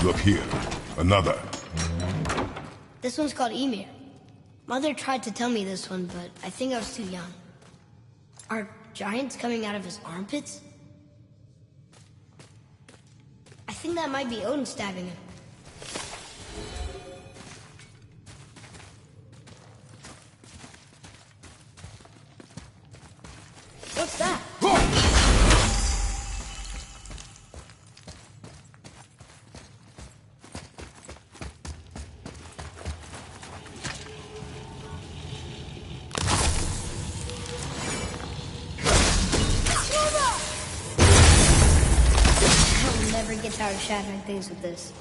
Look here. Another. This one's called Emir. Mother tried to tell me this one, but I think I was too young. Are giants coming out of his armpits? I think that might be Odin stabbing him. What's that? I'll never get tired of shattering things with this.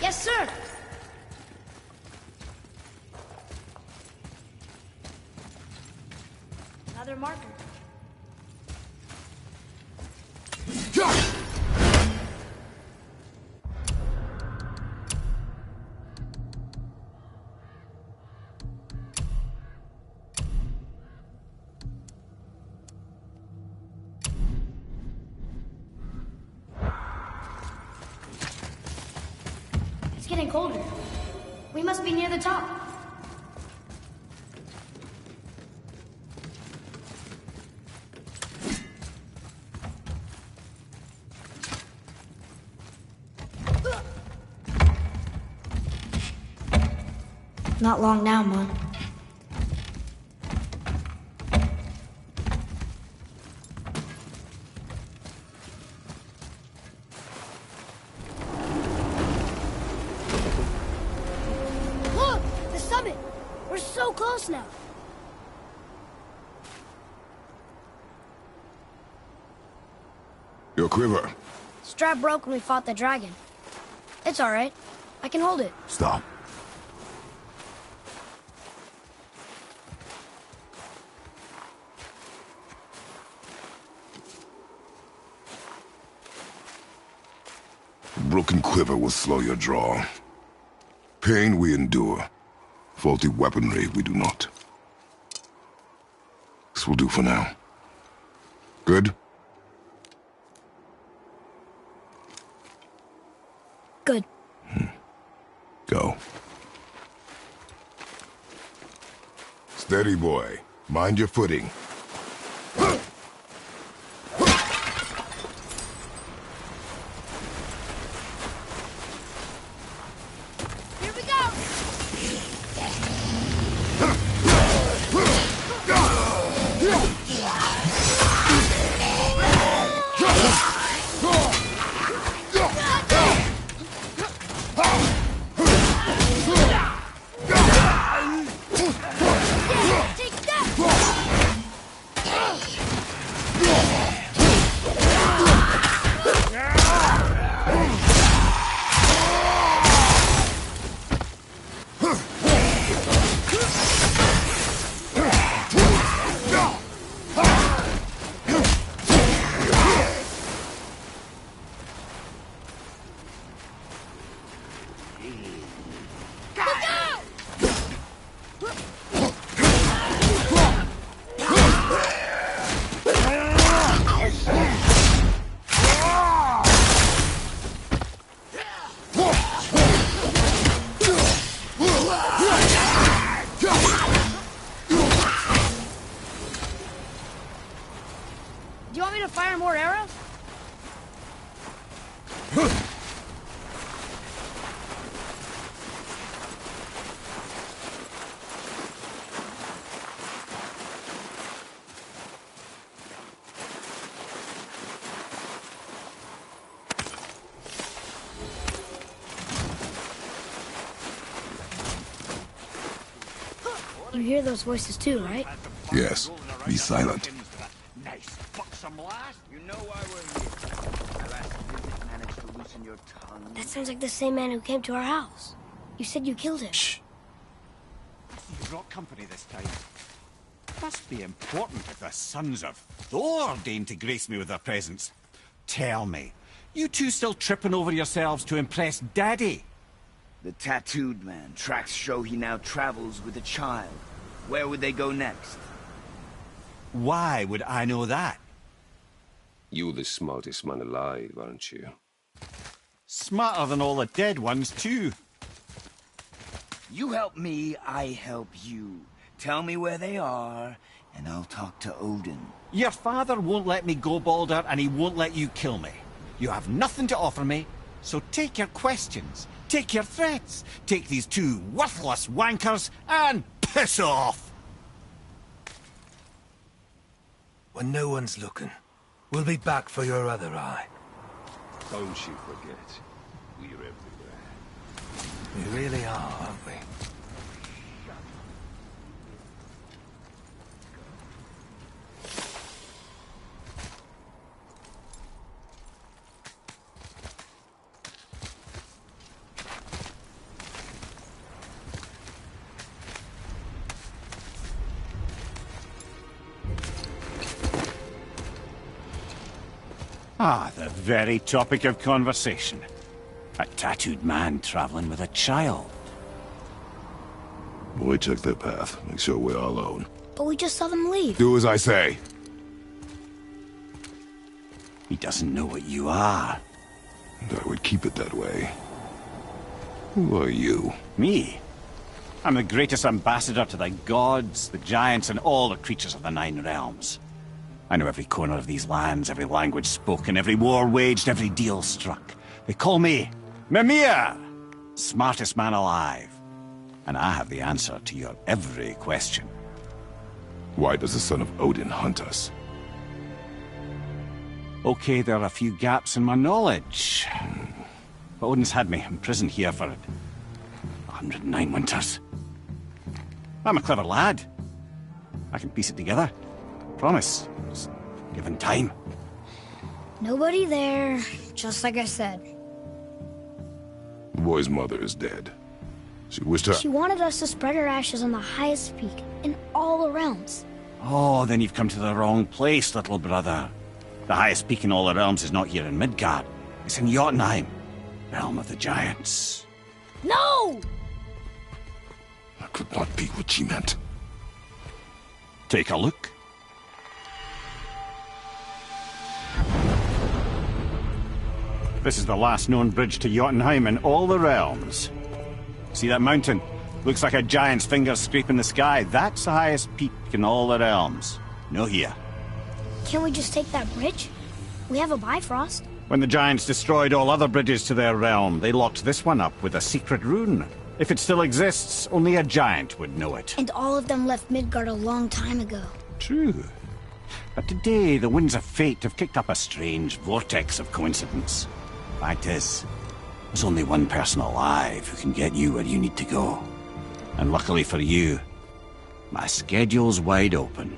Yes, sir. Another marker. It's getting colder. We must be near the top. Not long now, Mom. Look! The summit! We're so close now. Your quiver. Strap broke when we fought the dragon. It's all right. I can hold it. Stop. broken quiver will slow your draw. Pain we endure. Faulty weaponry we do not. This will do for now. Good? Good. Go. Steady, boy. Mind your footing. Here we go! Do you want me to fire more arrows? You hear those voices too, right? Yes. Be silent. Nice buxom lass. You know why we're here. My last visit managed to loosen your tongue. That sounds like the same man who came to our house. You said you killed him. Shh. You brought company this time. Must be important if the sons of Thor deign to grace me with their presence. Tell me, you two still tripping over yourselves to impress Daddy? The tattooed man. Tracks show he now travels with a child. Where would they go next? Why would I know that? You're the smartest man alive, aren't you? Smarter than all the dead ones, too. You help me, I help you. Tell me where they are, and I'll talk to Odin. Your father won't let me go, Balder, and he won't let you kill me. You have nothing to offer me, so take your questions, take your threats, take these two worthless wankers, and piss off! When no one's looking, we'll be back for your other eye. Don't you forget, we're everywhere. We really are, aren't we? Ah, the very topic of conversation. A tattooed man traveling with a child. Boy, check their path. Make sure we're all alone. But we just saw them leave. Do as I say. He doesn't know what you are. And I would keep it that way. Who are you? Me? I'm the greatest ambassador to the gods, the giants, and all the creatures of the Nine Realms. I know every corner of these lands, every language spoken, every war waged, every deal struck. They call me Mimir, smartest man alive. And I have the answer to your every question. Why does the son of Odin hunt us? Okay, there are a few gaps in my knowledge. But Odin's had me imprisoned here for 109 winters. I'm a clever lad. I can piece it together. Promise. Just given time. Nobody there, just like I said. The boy's mother is dead. She wished her... She wanted us to spread her ashes on the highest peak in all the realms. Oh, then you've come to the wrong place, little brother. The highest peak in all the realms is not here in Midgard. It's in Jotunheim. Realm of the Giants. No! That could not be what she meant. Take a look. This is the last known bridge to Jotunheim in all the realms. See that mountain? Looks like a giant's fingers scraping the sky. That's the highest peak in all the realms. No here. Can't we just take that bridge? We have a Bifrost. When the giants destroyed all other bridges to their realm, they locked this one up with a secret rune. If it still exists, only a giant would know it. And all of them left Midgard a long time ago. True. But today, the winds of fate have kicked up a strange vortex of coincidence. Fact is, there's only one person alive who can get you where you need to go. And luckily for you, my schedule's wide open.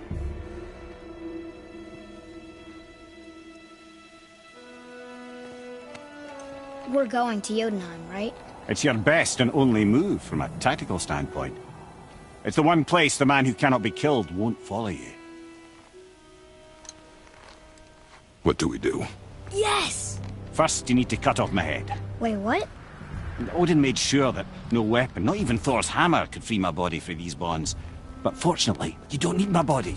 We're going to Jotunheim, right? It's your best and only move from a tactical standpoint. It's the one place the man who cannot be killed won't follow you. What do we do? Yes! First, you need to cut off my head. Wait, what? Odin made sure that no weapon, not even Thor's hammer, could free my body from these bonds. But fortunately, you don't need my body.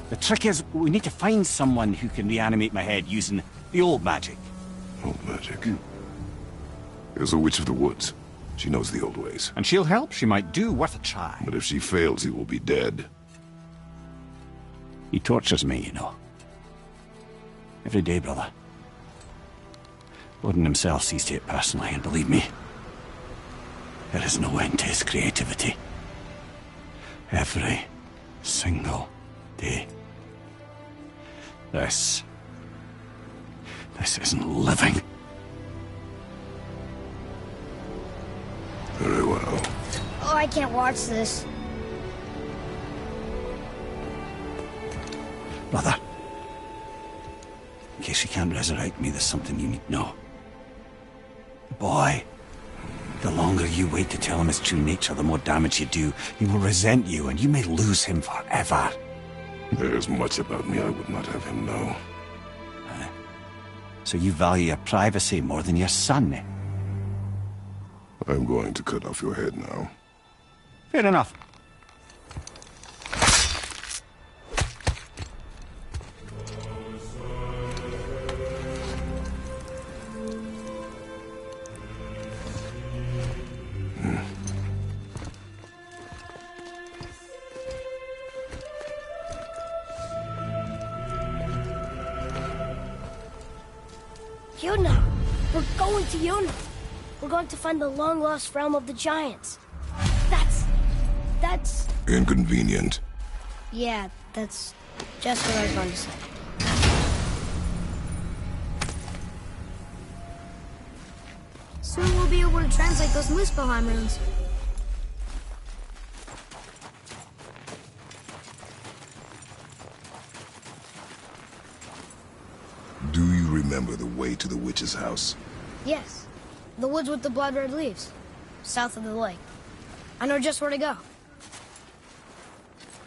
The trick is, we need to find someone who can reanimate my head using the old magic. Old magic. There's a witch of the woods. She knows the old ways. And she'll help. She might do worth a try. But if she fails, he will be dead. He tortures me, you know. Every day, brother. Odin himself sees to it personally, and believe me, there is no end to his creativity. Every single day. This isn't living. Very well. Oh, I can't watch this. Brother, in case you can't resurrect me, there's something you need to know. The boy, the longer you wait to tell him his true nature, the more damage you do. He will resent you, and you may lose him forever. There's much about me I would not have him know. So you value your privacy more than your son, eh? I'm going to cut off your head now. Fair enough. Jotunheim! We're going to Jotunheim! We're going to find the long-lost realm of the giants. That's... Inconvenient. Yeah, that's just what I was going to say. Soon we'll be able to translate those Muspelheim runes. Do you remember the way to the witch's house? Yes. The woods with the blood-red leaves. South of the lake. I know just where to go.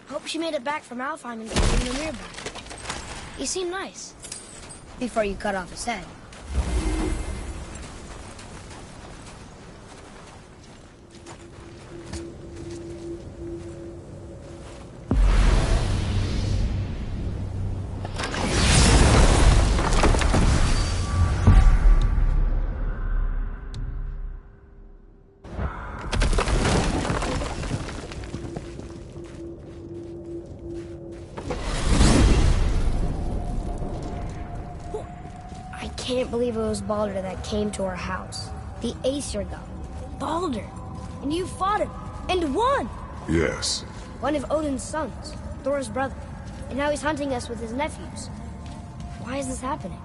Hope she made it back from Alfheim and gave him the mirror back. He seemed nice. Before you cut off his head. I can't believe it was Baldur that came to our house. The Aesir god. Baldur! And you fought him! And won! Yes. One of Odin's sons, Thor's brother. And now he's hunting us with his nephews. Why is this happening?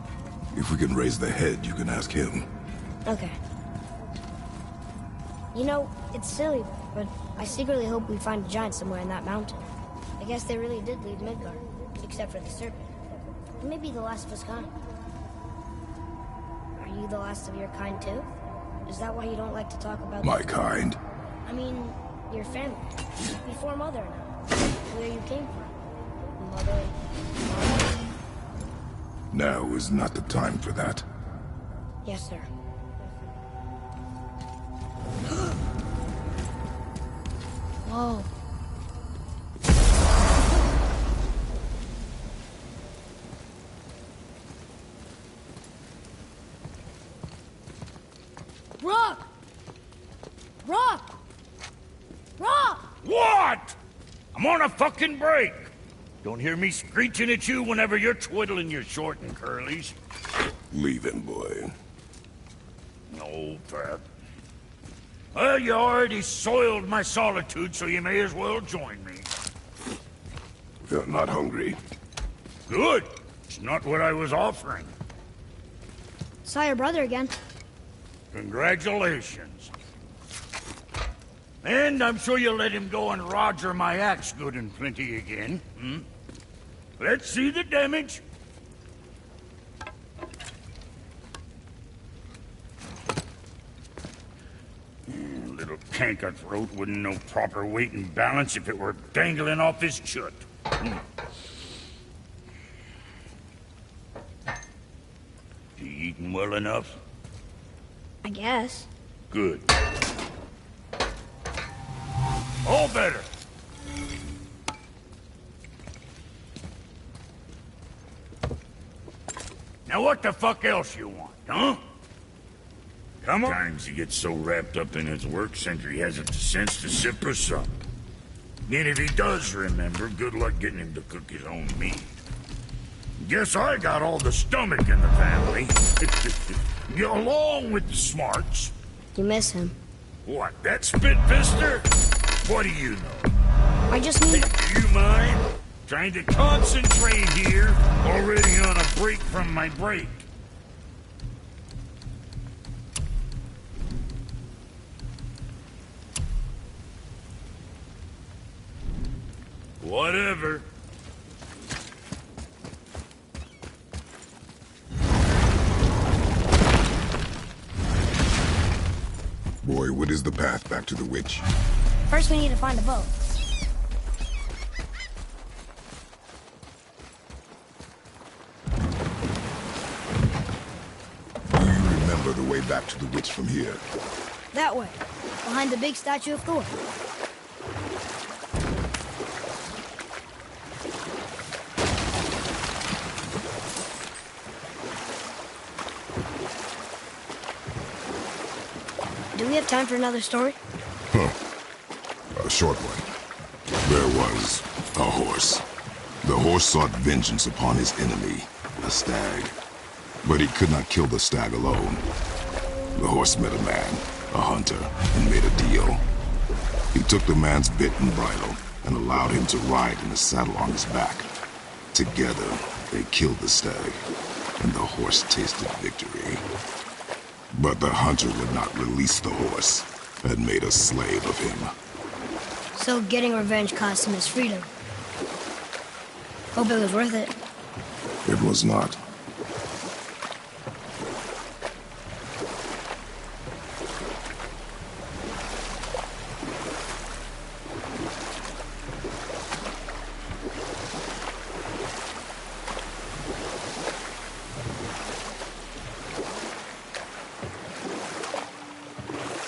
If we can raise the head, you can ask him. Okay. You know, it's silly, but I secretly hope we find a giant somewhere in that mountain. I guess they really did leave Midgard, except for the serpent. And maybe the last of his kind. Are you the last of your kind too? Is that why you don't like to talk about... My kind? I mean, your family. Before Mother and I. Where you came from. Mother... Father. Now is not the time for that. Yes, sir. Oh. Rock! Rock! Rock! What? I'm on a fucking break. Don't hear me screeching at you whenever you're twiddling your short and curlies. Leave him, boy. No, Pat. Well, you already soiled my solitude, so you may as well join me. You're not hungry. Good. It's not what I was offering. Saw your brother again. Congratulations. And I'm sure you'll let him go and roger my axe good and plenty again, hmm? Let's see the damage. Little canker throat wouldn't know proper weight and balance if it were dangling off his chut. You eating well enough? I guess. Good. All better. Now what the fuck else you want, huh? Come on. Times he gets so wrapped up in his work, Sentry hasn't the sense to sip or sup. And if he does remember, good luck getting him to cook his own meat. Guess I got all the stomach in the family. Get along with the smarts. You miss him. What, that spit-fister? What do you know? I just need... Do you mind? Trying to concentrate here, already on a break from my break. Whatever. Boy, what is the path back to the witch? First we need to find a boat. Do you remember the way back to the witch from here? That way. Behind the big statue of Thor. Do we have time for another story? A short one. There was a horse. The horse sought vengeance upon his enemy, a stag. But he could not kill the stag alone. The horse met a man, a hunter, and made a deal. He took the man's bit and bridle and allowed him to ride in a saddle on his back. Together, they killed the stag, and the horse tasted victory. But the hunter would not release the horse and made a slave of him. So getting revenge cost him his freedom. Hope it was worth it. It was not.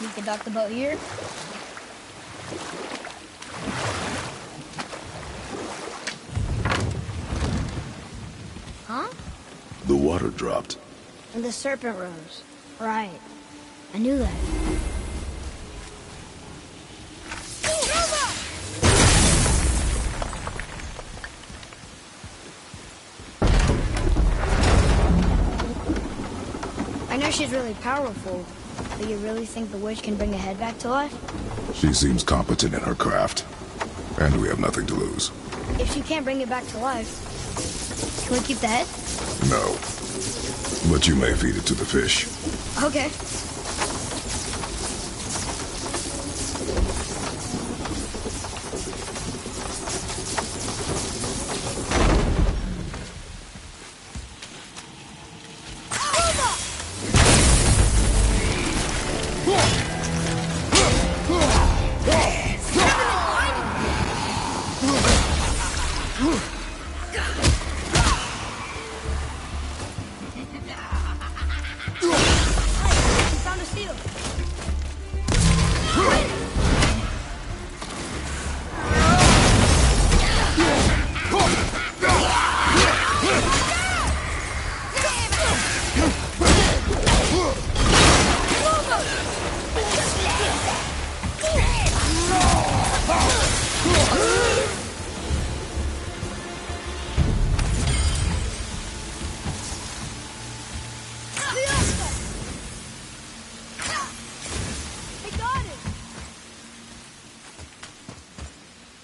We can dock the boat here. Huh? The water dropped. And the serpent rose. Right. I knew that. I know she's really powerful, but you really think the witch can bring a head back to life? She seems competent in her craft, and we have nothing to lose. If she can't bring it back to life, can we keep the head? No. But you may feed it to the fish. Okay.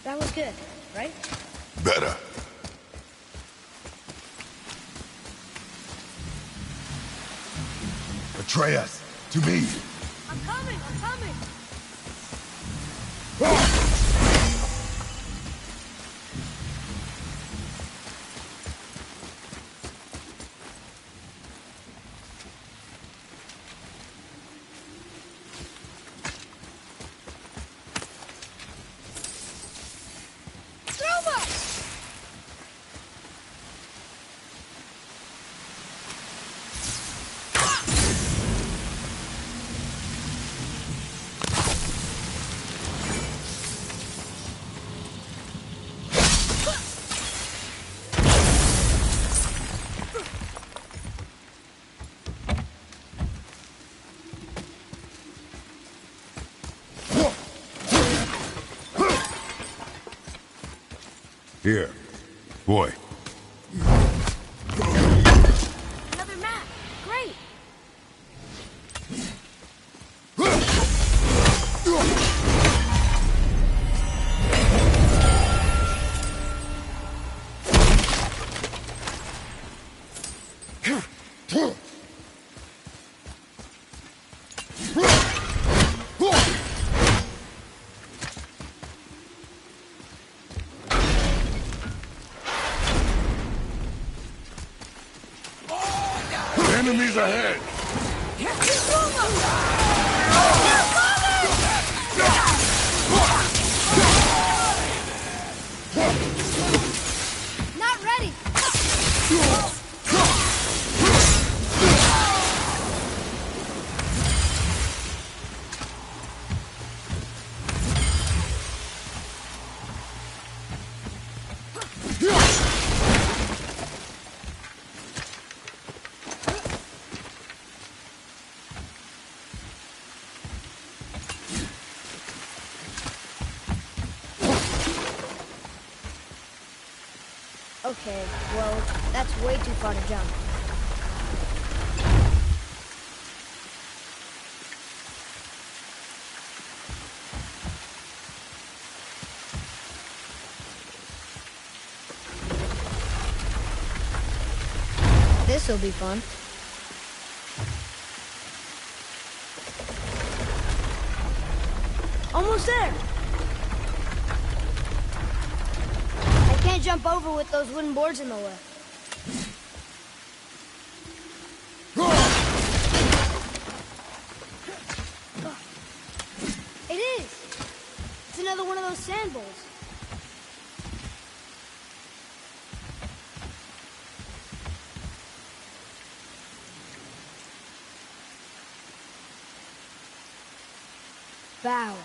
That was good, right? Better. Atreus, to me. I'm coming! I'm coming! Here. Boy. Another map! Great! Enemies ahead! Not ready! Okay, well, that's way too far to jump. This'll be fun. Almost there! I can't jump over with those wooden boards in the way. It is! It's another one of those sand bowls. Bow.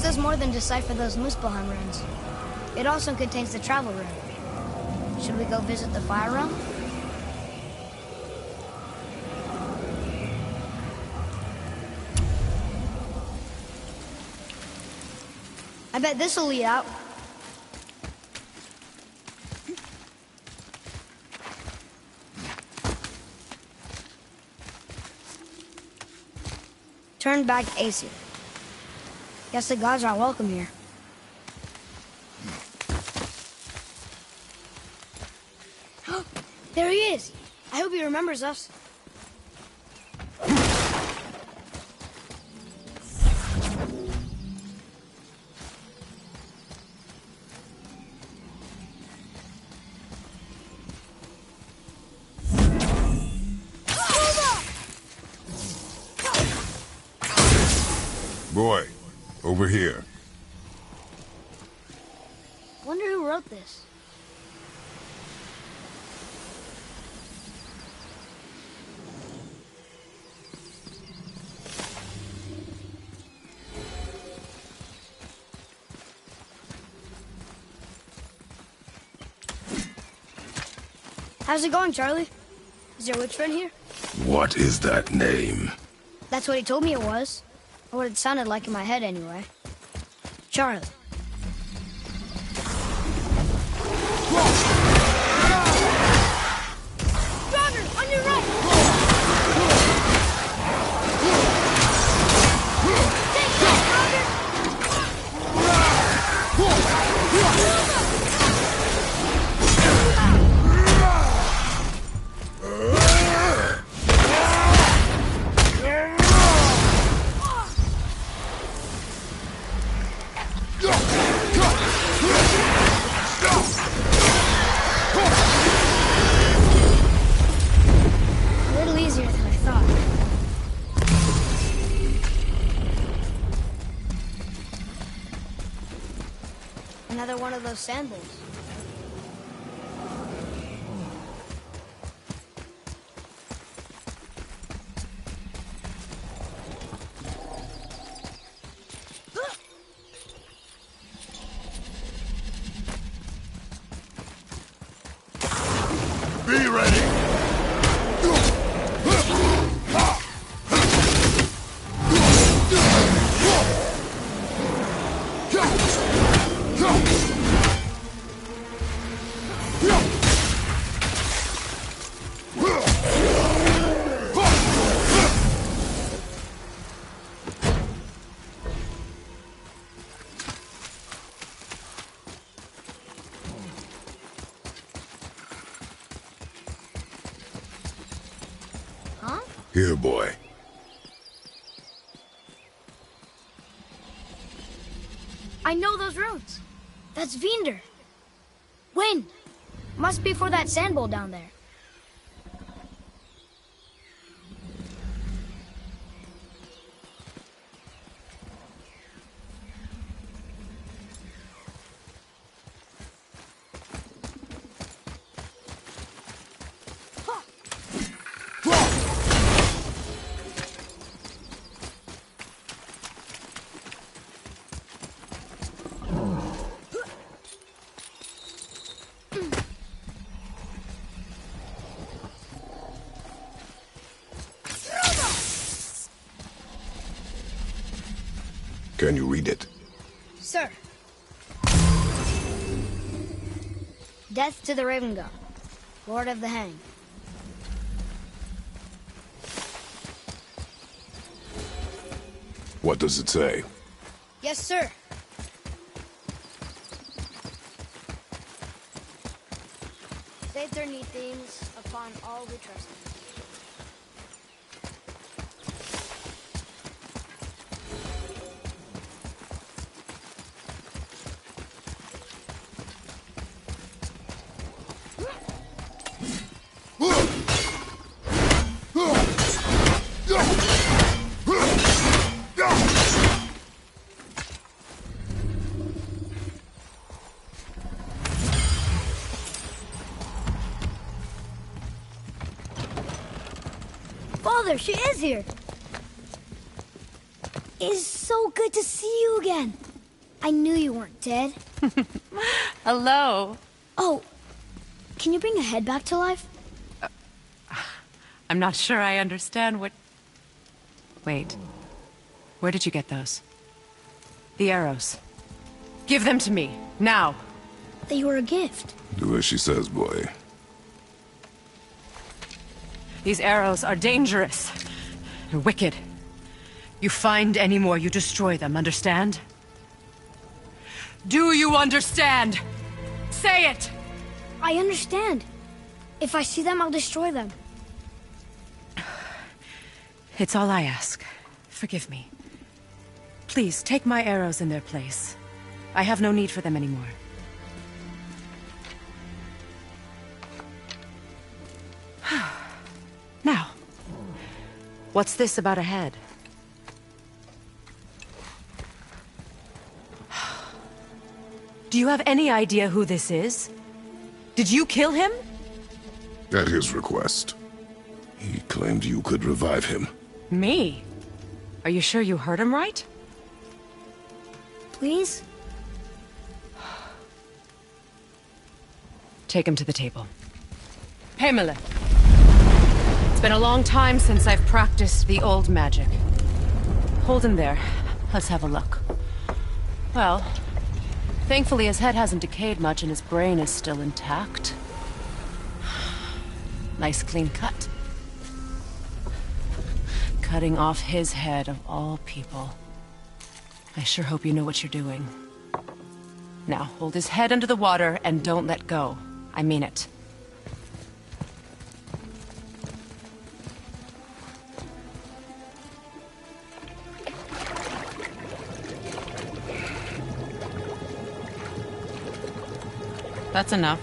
This does more than decipher those Muspelheim runes. It also contains the travel rune. Should we go visit the fire realm? I bet this'll lead out. Turn back Aesir. Guess the gods aren't welcome here. There he is! I hope he remembers us. Boy, over here. Wonder who wrote this. How's it going, Charlie? Is your witch friend here? What is that name? That's what he told me it was. Or what it sounded like in my head, anyway. Charlie. Roger, on your right! Take that, A little easier than I thought. Another one of those sandals. Be ready! Huh? Here, boy. I know those runes. That's Vinder. Wind. Must be for that sand bowl down there. Can you read it? Sir. Death to the Raven God, Lord of the Hang. What does it say? Yes, sir. Save their neat themes upon all who trust them. Father, she is here. It's so good to see you again. I knew you weren't dead. Hello. Oh, can you bring a head back to life? I'm not sure I understand what... Wait. Where did you get those? The arrows. Give them to me, now. They were a gift. Do as she says, boy. These arrows are dangerous. They're wicked. You find any more, you destroy them, understand? Do you understand? Say it! I understand. If I see them, I'll destroy them. It's all I ask. Forgive me. Please, take my arrows in their place. I have no need for them anymore. Now, what's this about a head? Do you have any idea who this is? Did you kill him? At his request. He claimed you could revive him. Me? Are you sure you heard him right? Please? Take him to the table. Pamela. It's been a long time since I've practiced the old magic. Hold him there. Let's have a look. Well, thankfully his head hasn't decayed much and his brain is still intact. Nice clean cut. Cutting off his head of all people. I sure hope you know what you're doing. Now, hold his head under the water and don't let go. I mean it. That's enough.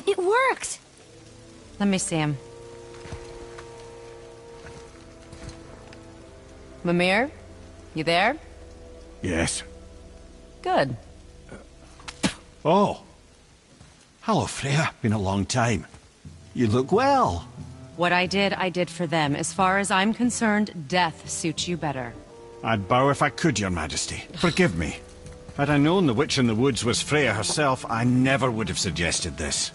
It worked! Let me see him. Mimir? You there? Yes. Good. Oh. Hello, Freya. Been a long time. You look well. What I did for them. As far as I'm concerned, death suits you better. I'd bow if I could, Your Majesty. Forgive me. Had I known the witch in the woods was Freya herself, I never would have suggested this.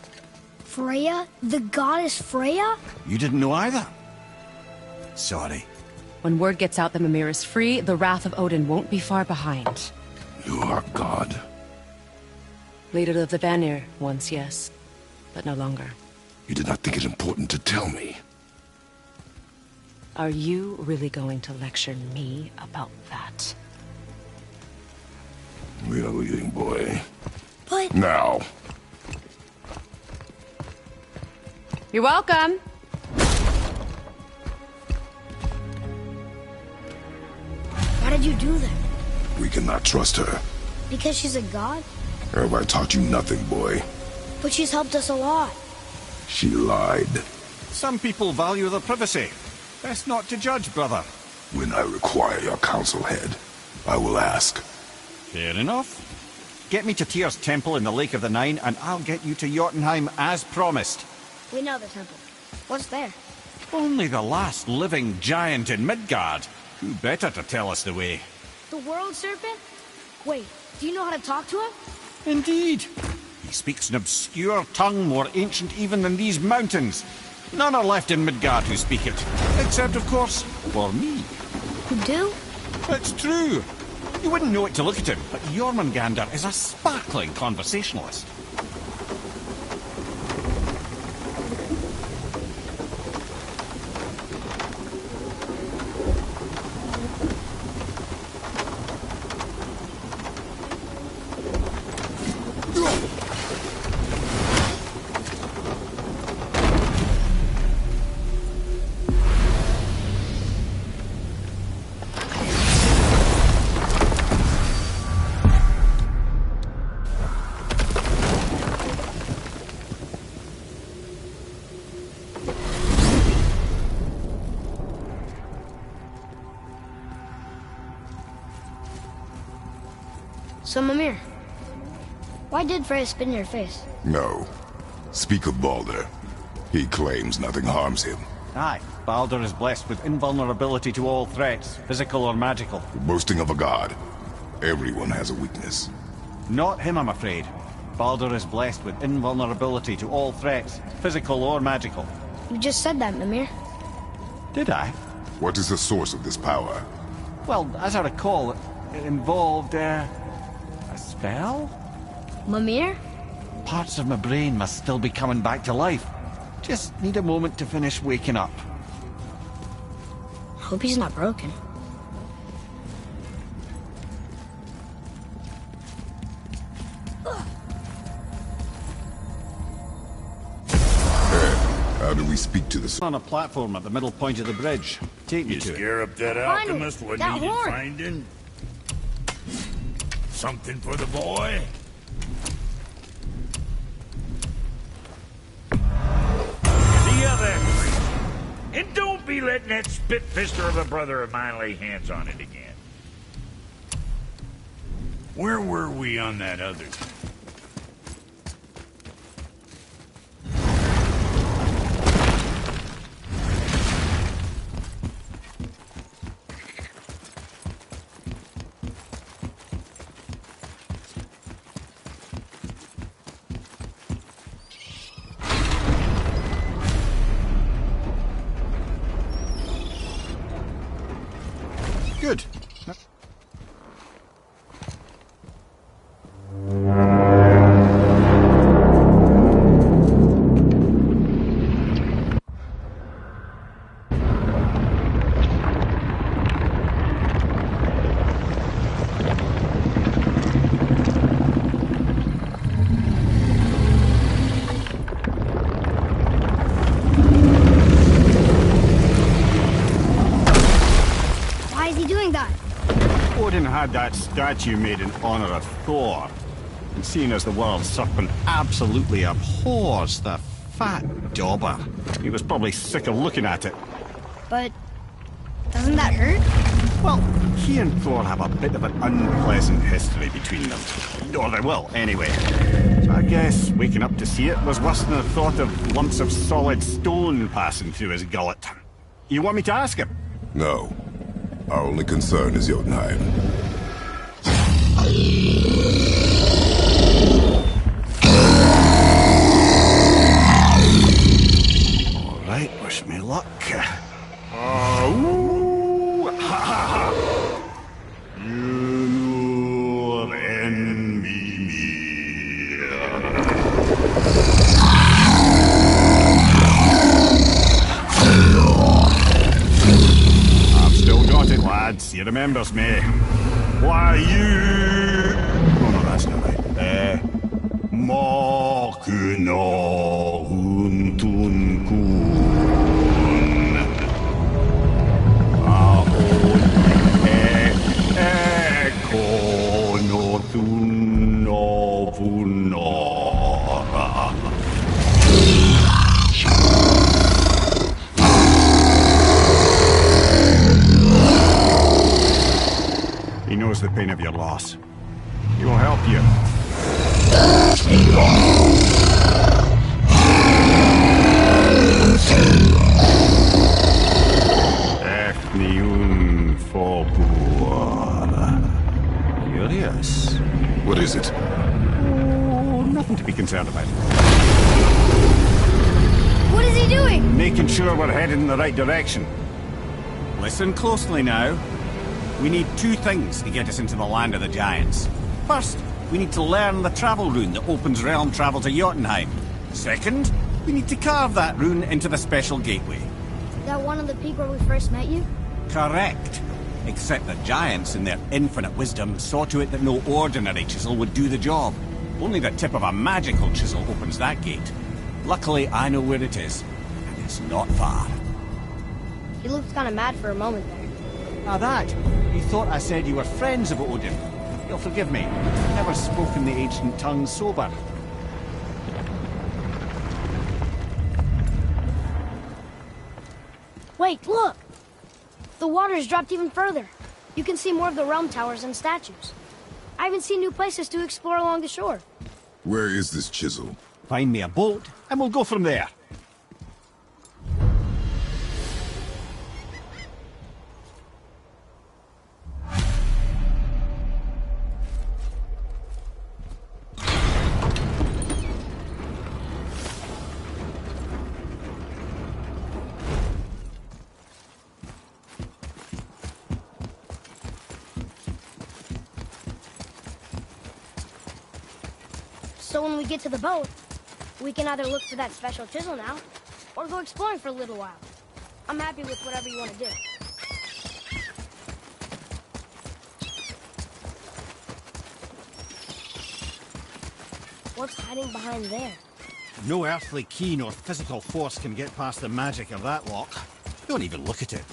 Freya? The goddess Freya? You didn't know either? Sorry. When word gets out that Mimir is free, the wrath of Odin won't be far behind. You are God. Leader of the Vanir, once yes, but no longer. You did not think it important to tell me. Are you really going to lecture me about that? We are leaving, boy. But... Now. You're welcome. Why did you do that? We cannot trust her. Because she's a god? Have I taught you nothing, boy? But she's helped us a lot. She lied. Some people value their privacy. Best not to judge, brother. When I require your council head, I will ask. Fair enough. Get me to Tyr's temple in the Lake of the Nine, and I'll get you to Jotunheim as promised. We know the temple. What's there? Only the last living giant in Midgard. Who better to tell us the way? The world serpent? Wait, do you know how to talk to him? Indeed. He speaks an obscure tongue more ancient even than these mountains. None are left in Midgard who speak it. Except, of course, for me. Who do? It's true. You wouldn't know it to look at him, but Jormungandr is a sparkling conversationalist. So, Mimir, why did Freya spit in your face? No. Speak of Balder. He claims nothing harms him. Aye, Baldur is blessed with invulnerability to all threats, physical or magical. The boasting of a god. Everyone has a weakness. Not him, I'm afraid. Baldur is blessed with invulnerability to all threats, physical or magical. You just said that, Mimir. Did I? What is the source of this power? Well, as I recall, it involved, a spell? Mimir? Parts of my brain must still be coming back to life. Just need a moment to finish waking up. Hope he's not broken. How do we speak to the... On a platform at the middle point of the bridge. Take me You to it. scare up that Finally, alchemist what that needed horn. finding? Something for the boy? See how that creature. And don't be letting that spit-fister of a brother of mine lay hands on it again. Where were we on that other thing? Good. Why is he doing that? Odin had that statue made in honor of Thor. And seeing as the world serpent absolutely abhors the fat dauber, he was probably sick of looking at it. But doesn't that hurt? Well, he and Thor have a bit of an unpleasant history between them. Or they will, anyway. So I guess waking up to see it was worse than the thought of lumps of solid stone passing through his gullet. You want me to ask him? No. Our only concern is Jotunheim. All right, wish me luck. Ooh, ha, ha, ha. You envy me. I've still got it, lads. He remembers me. Why you... Oh, no, that's not right. Makuna huntun kun. Aon ekonotun novunora. He knows the pain of your loss. He will help you. Ethniun Fobur. Curious. What is it? Oh, nothing to be concerned about. What is he doing? Making sure we're headed in the right direction. Listen closely now. We need two things to get us into the land of the giants. First, we need to learn the travel rune that opens realm travel to Jotunheim. Second, we need to carve that rune into the special gateway. Is that one on the peak where we first met you? Correct. Except the giants, in their infinite wisdom, saw to it that no ordinary chisel would do the job. Only the tip of a magical chisel opens that gate. Luckily, I know where it is, and it's not far. He looked kind of mad for a moment there. Ah, that. You thought I said you were friends of Odin. You'll forgive me. Never spoken the ancient tongue sober. Wait, look! The water's dropped even further. You can see more of the realm towers and statues. I even see new places to explore along the shore. Where is this chisel? Find me a boat, and we'll go from there. So when we get to the boat, we can either look for that special chisel now, or go exploring for a little while. I'm happy with whatever you want to do. What's hiding behind there? No earthly key nor physical force can get past the magic of that lock. Don't even look at it.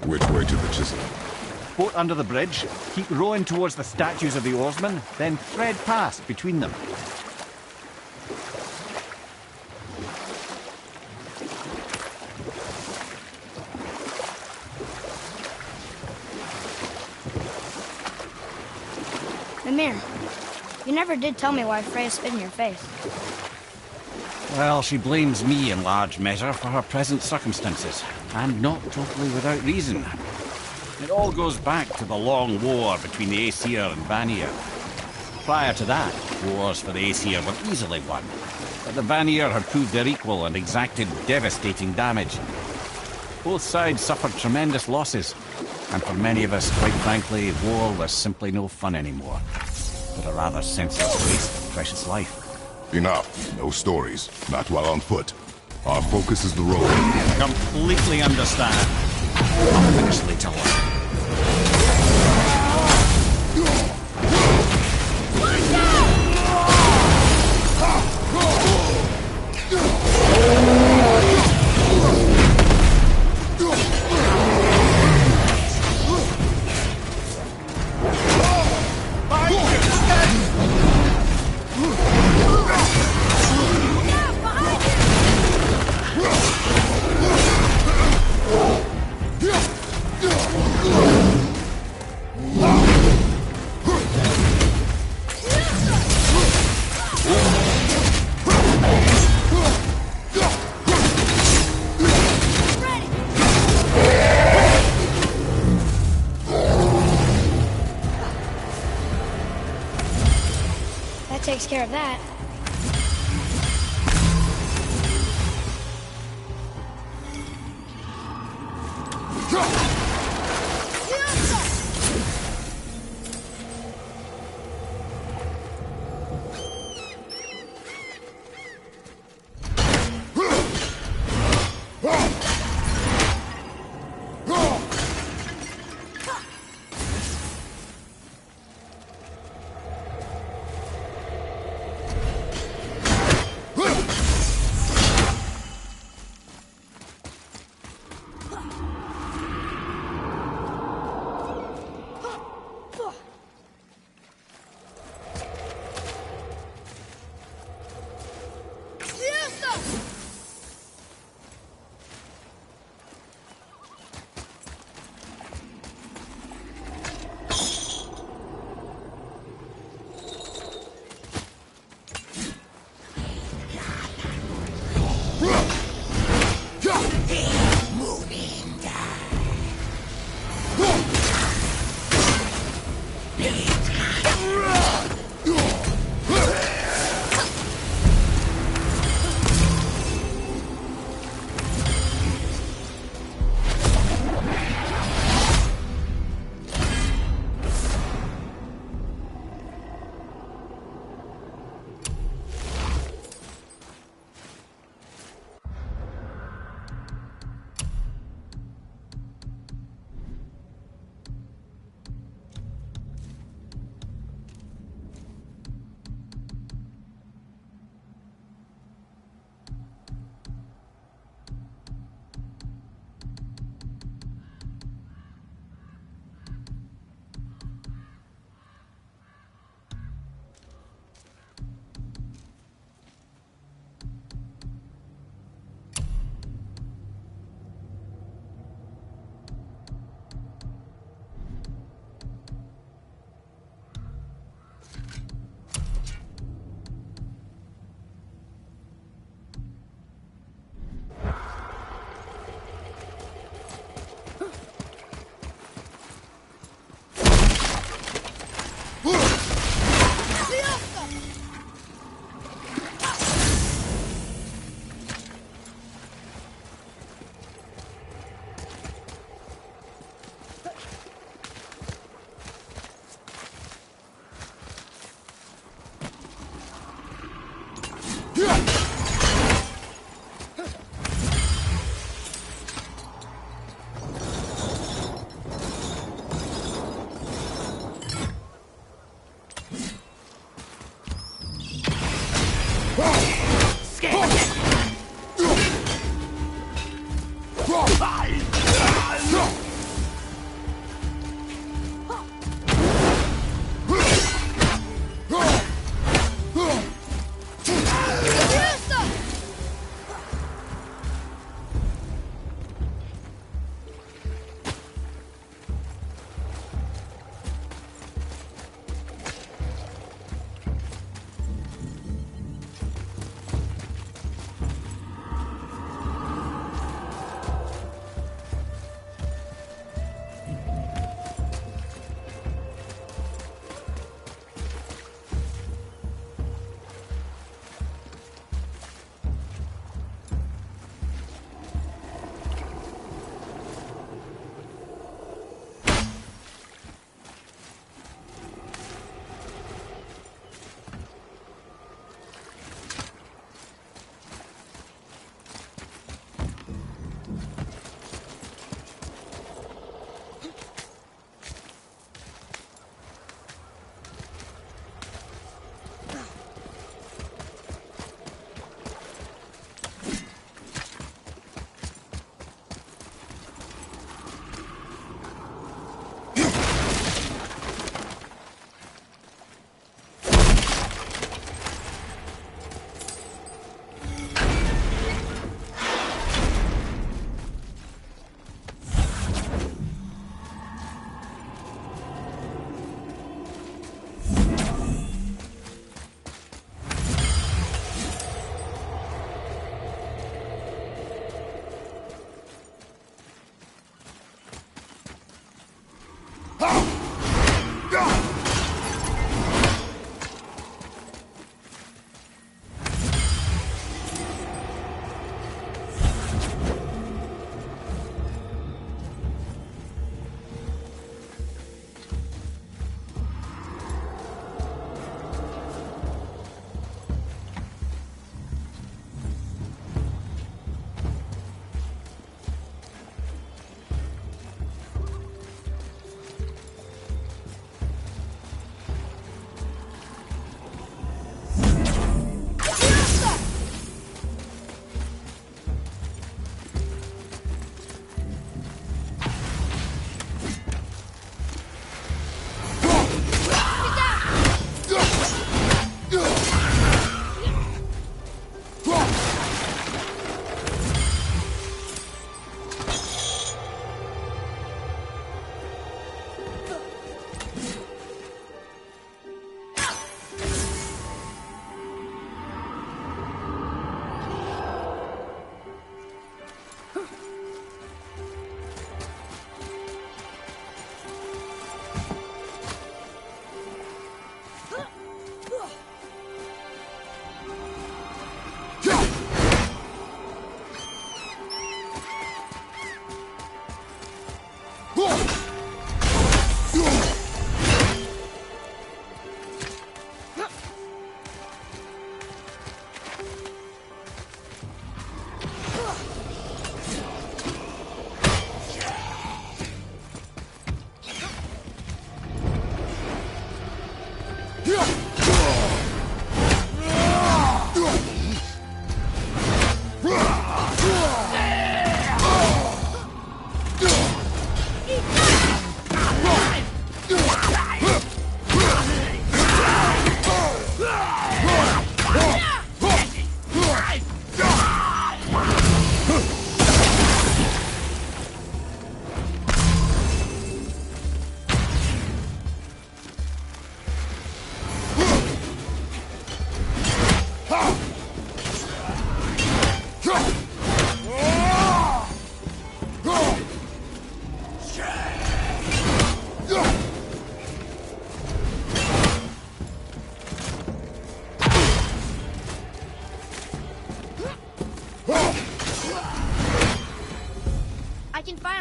Which way to the chisel? Boat under the bridge, keep rowing towards the statues of the oarsmen, then thread past between them. Mimir, you never did tell me why Freya spit in your face. Well, she blames me in large measure for her present circumstances, and not totally without reason. It all goes back to the long war between the Aesir and Vanir. Prior to that, wars for the Aesir were easily won, but the Vanir had proved their equal and exacted devastating damage. Both sides suffered tremendous losses, and for many of us, quite frankly, war was simply no fun anymore, but a rather senseless waste of precious life. Enough. No stories. Not while on foot. Our focus is the road. Completely understand. I'll finish later on. Takes care of that.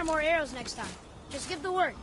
More arrows next time. Just give the word.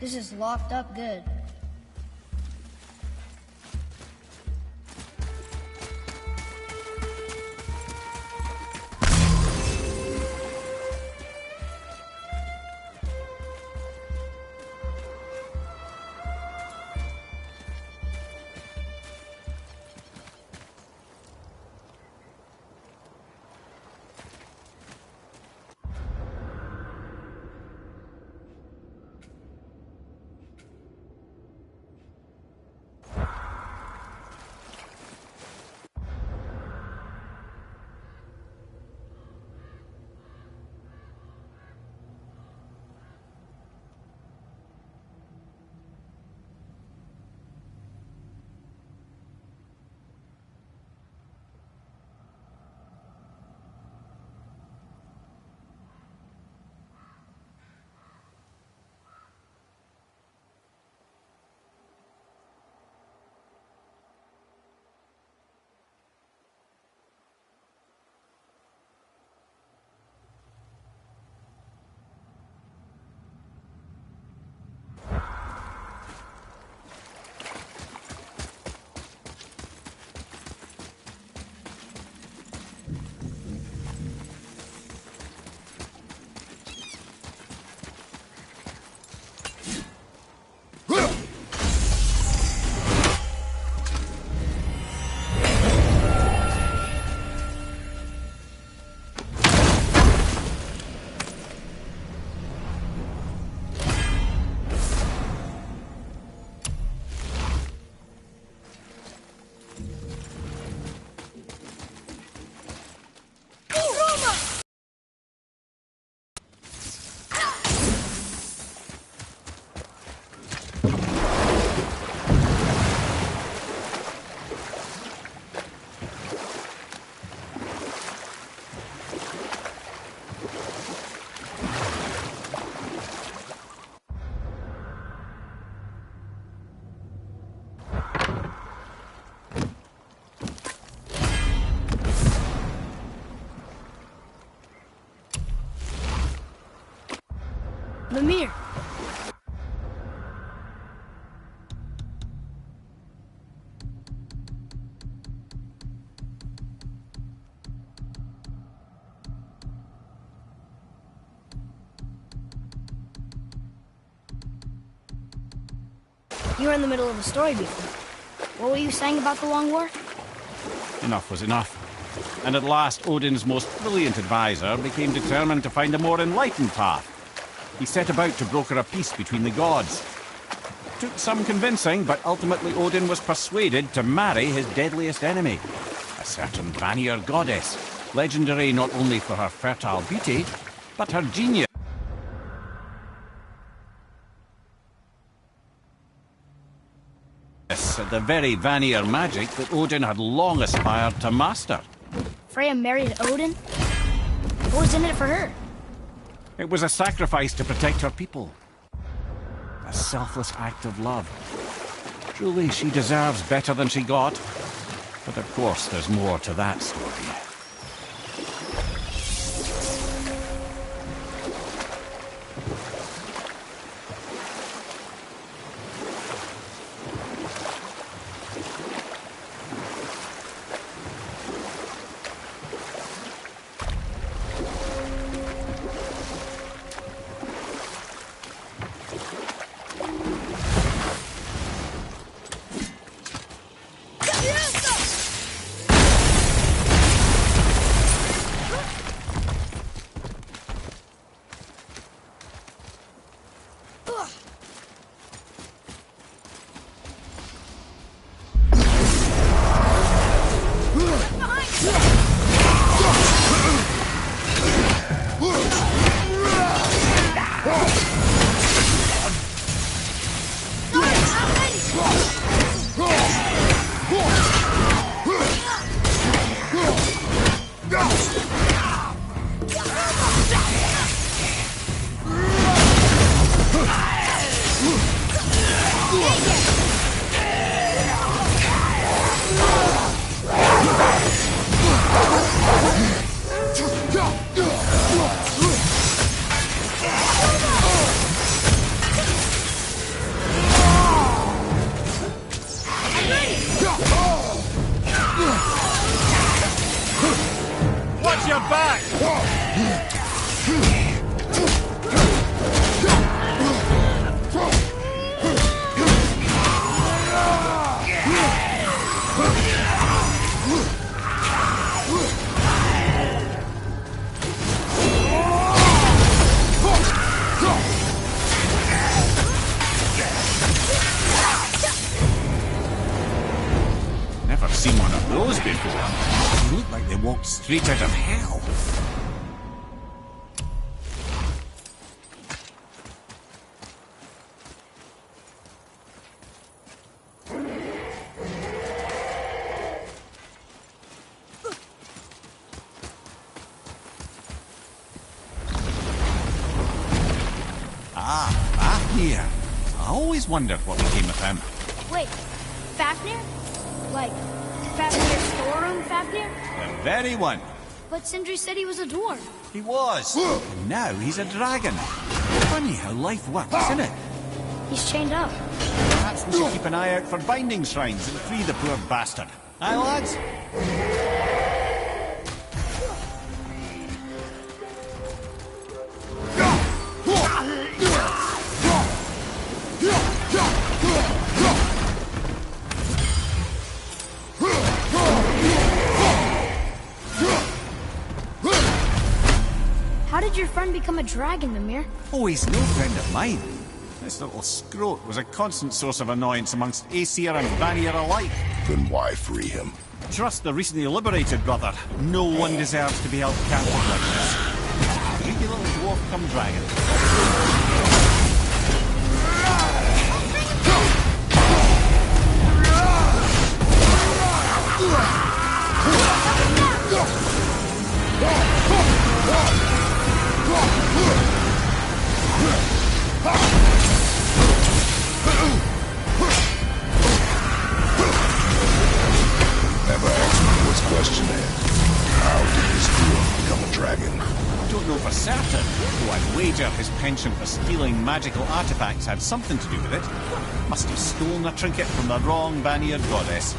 This is locked up good. Mimir! You were in the middle of a story before. What were you saying about the Long War? Enough was enough. And at last, Odin's most brilliant advisor became determined to find a more enlightened path. He set about to broker a peace between the gods. Took some convincing, but ultimately Odin was persuaded to marry his deadliest enemy, a certain Vanir goddess, legendary not only for her fertile beauty, but her genius. The very Vanir magic that Odin had long aspired to master. Freya married Odin? What was in it for her? It was a sacrifice to protect her people. A selfless act of love. Truly, she deserves better than she got. But of course, there's more to that story. before. They look like they walked straight out of hell. Fafnir. I always wondered what became of him. Wait, Fafnir? Like, Fafnir's storeroom Fafnir? The very one. But Sindri said he was a dwarf. He was. And now he's a dragon. Funny how life works, isn't it? He's chained up. Perhaps we should keep an eye out for binding shrines and free the poor bastard. Aye, lads? How did your friend become a dragon, Mimir? Oh, he's no friend of mine. This little scrote was a constant source of annoyance amongst Aesir and Vanir alike. Then why free him? Trust the recently liberated, brother. No one deserves to be held captive like this. Greedy little dwarf come dragon. Never asked me what's question then. How did this dwarf become a dragon? I don't know for certain, though I'd wager his penchant for stealing magical artifacts had something to do with it. Must have stolen a trinket from the wrong Vanir goddess.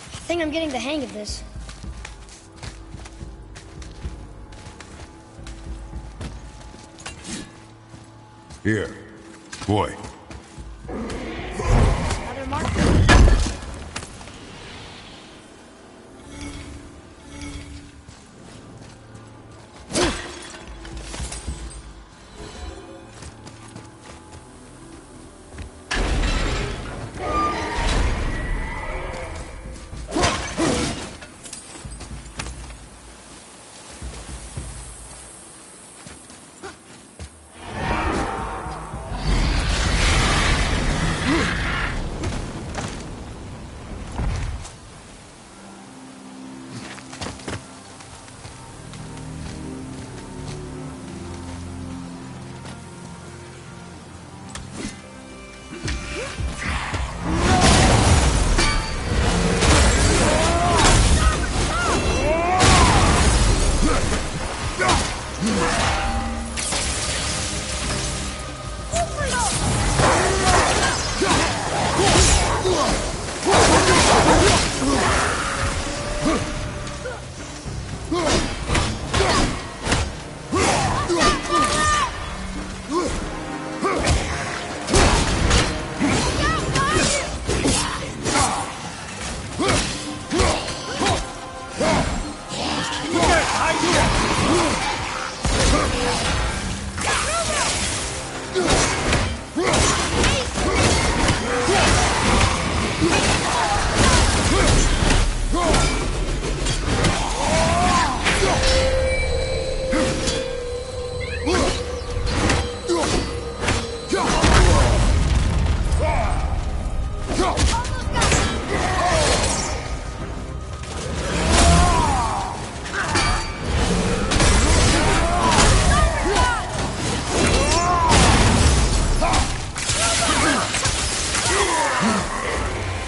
I think I'm getting the hang of this. Here. Boy. Another marker.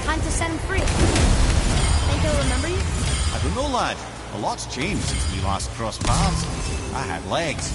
Time to set him free. Think he'll remember you? I don't know, lad. A lot's changed since we last crossed paths. I had legs.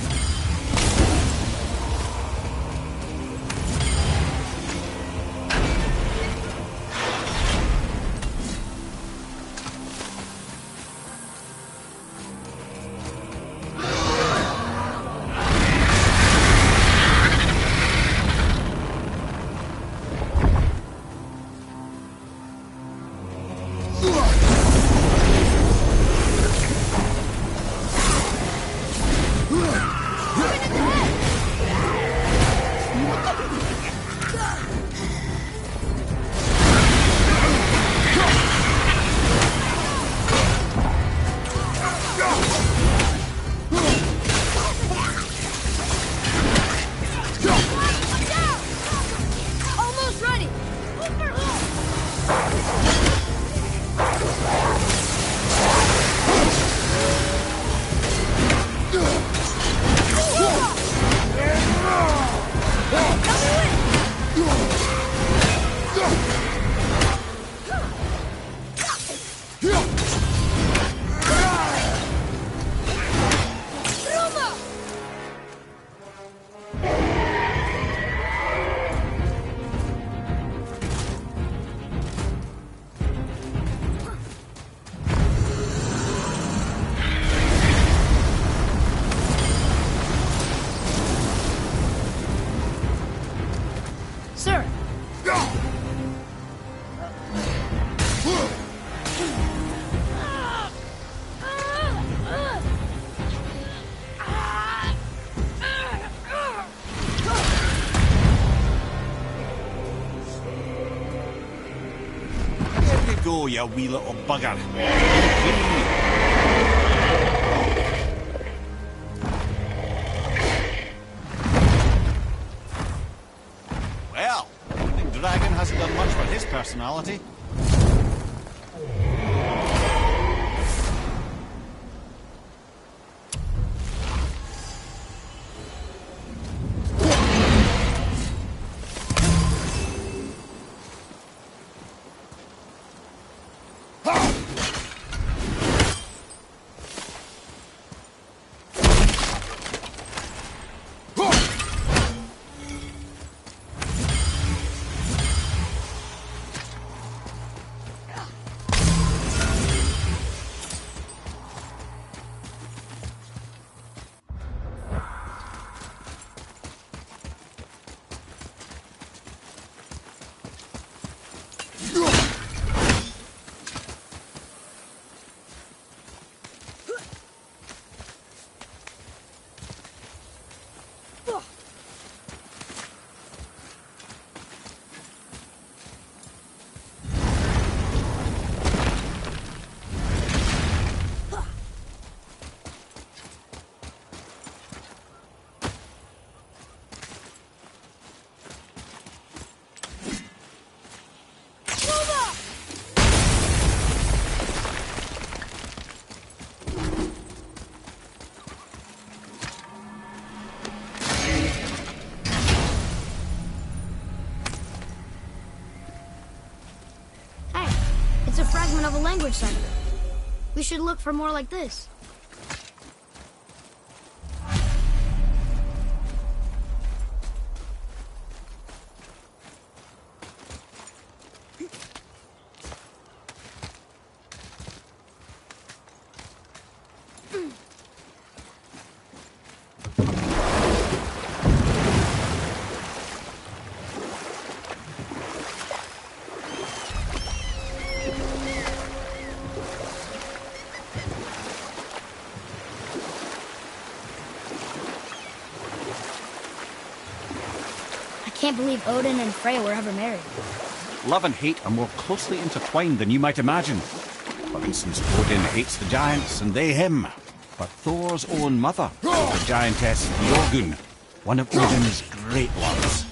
Sir! There you go, you wee little bugger. Well, I think Dragon hasn't done much for his personality. It's a fragment of a language cipher. We should look for more like this. I can't believe Odin and Freya were ever married. Love and hate are more closely intertwined than you might imagine. For instance, Odin hates the giants and they him. But Thor's own mother was the giantess Jorgun, one of Odin's great loves.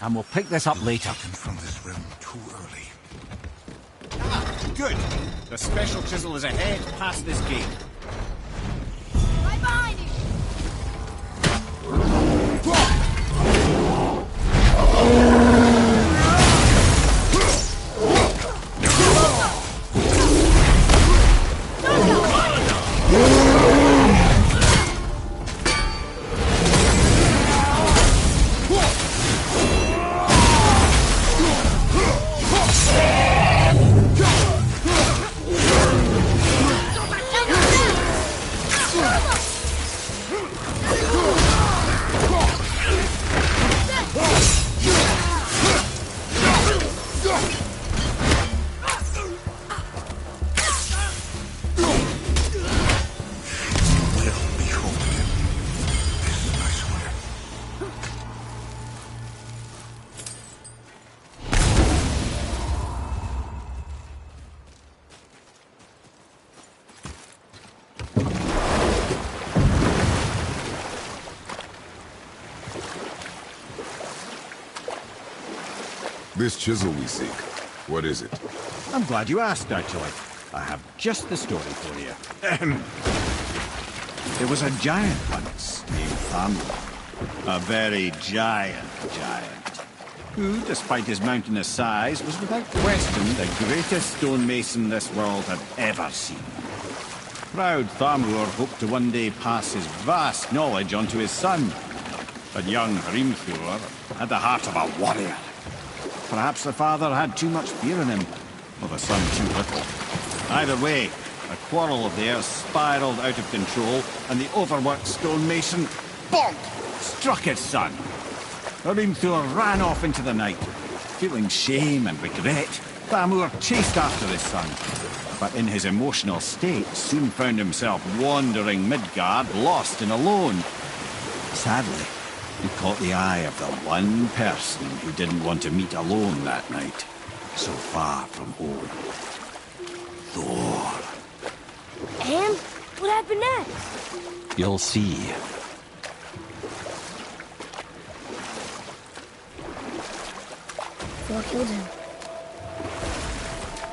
And we'll pick this up later. From this realm too early. Ah, good. The special chisel is ahead past this gate. Right behind you! This chisel we seek, what is it? I'm glad you asked, actually. I have just the story for you. There was a giant once named Thamur. A very giant, who, despite his mountainous size, was without question the greatest stonemason this world had ever seen. Proud Thamur hoped to one day pass his vast knowledge on to his son. But young Hrimthur had the heart of a warrior. Perhaps the father had too much fear in him, or the son too little. Either way, a quarrel of theirs spiraled out of control, and the overworked stonemason, bonk, struck his son. Hrimthur ran off into the night. Feeling shame and regret, Thamur chased after his son, but in his emotional state soon found himself wandering Midgard, lost and alone. Sadly, he caught the eye of the one person he didn't want to meet alone that night, so far from home. Thor. And what happened next? You'll see. Thor killed him.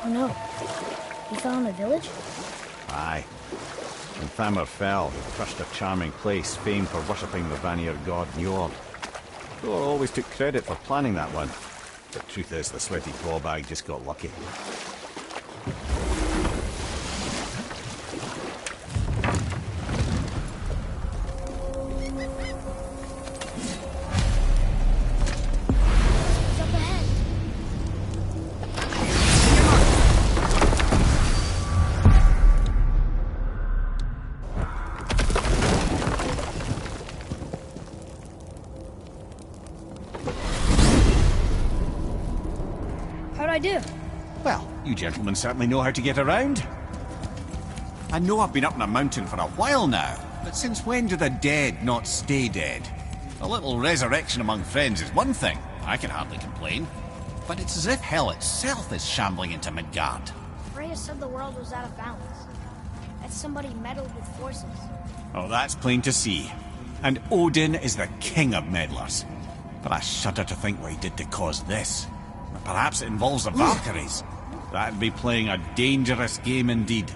Oh no. He fell in the village? Aye. When Thamur fell, he crushed a charming place famed for worshipping the Vanir god Njord. Thor always took credit for planning that one. The truth is, the sweaty clawbag just got lucky. What's up ahead? How'd I do? Well, you gentlemen certainly know how to get around. I know I've been up in a mountain for a while now, but since when do the dead not stay dead? A little resurrection among friends is one thing. I can hardly complain. But it's as if hell itself is shambling into Midgard. Freya said the world was out of balance. That somebody meddled with forces. Oh, that's plain to see. And Odin is the king of meddlers. But I shudder to think what he did to cause this. Perhaps it involves the Valkyries. That'd be playing a dangerous game indeed.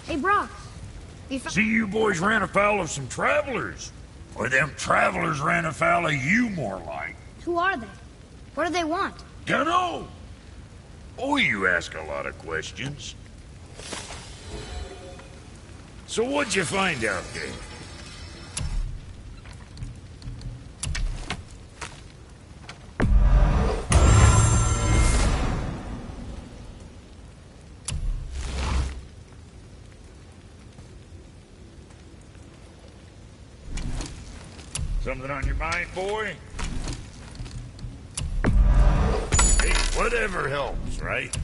Hey, Brock. See, you boys ran afoul of some travelers. Or them travelers ran afoul of you, more like. Who are they? What do they want? Dunno. Boy, you ask a lot of questions. So what'd you find out there? Something on your mind, boy? Hey, whatever helps, right?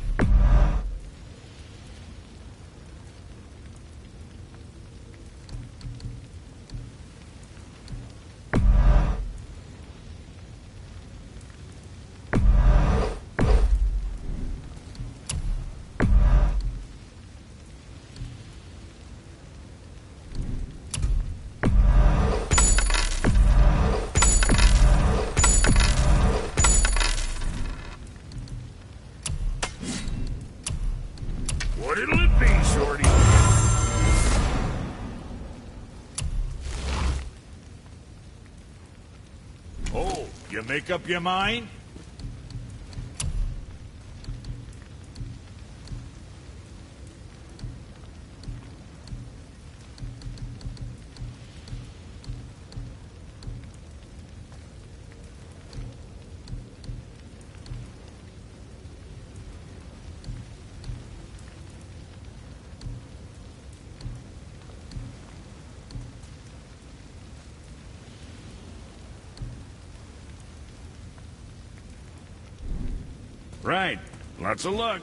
What'll it be, Shorty? Oh, you make up your mind? Right. Lots of luck.